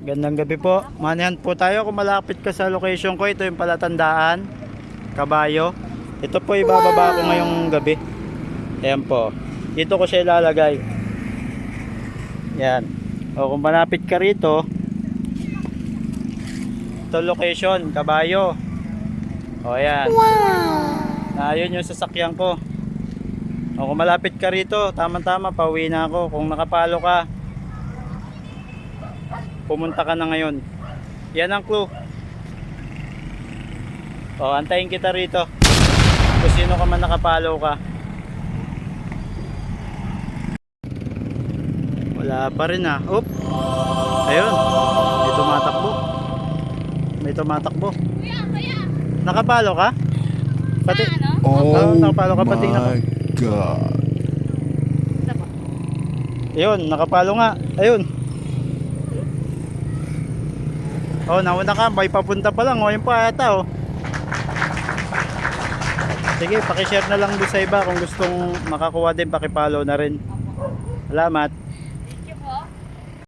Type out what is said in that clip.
Gandang gabi po. Manahan po tayo kung malapit ka sa location ko. Ito yung Palatandaan, Kabayo. Ito po ibababa ko ngayong gabi. Ayan po. Dito ko siya ilalagay. Yan. O kung malapit ka rito, ito location, Kabayo. O ayan. Ayun yung sasakyan ko. O kung malapit ka rito, tama-tama, pauwi na ako. Kung nakapalo ka, pumunta ka na ngayon. Yan ang clue. O, antayin kita rito. Kung sino ka man nakapalo ka. Wala pa rin ah. Oop. Ayun. May tumatakbo. May tumatakbo. Nakapalo ka? Pati. Oh nakapalo ka pati na. my God. Ayun, nakapalo nga. Ayun. Oh, nauna ka, may papunta pa lang. Oh, yun pa ata, oh. Sige, paki-share na lang doon sa iba kung gustong makakuha din, paki-follow na rin. Salamat.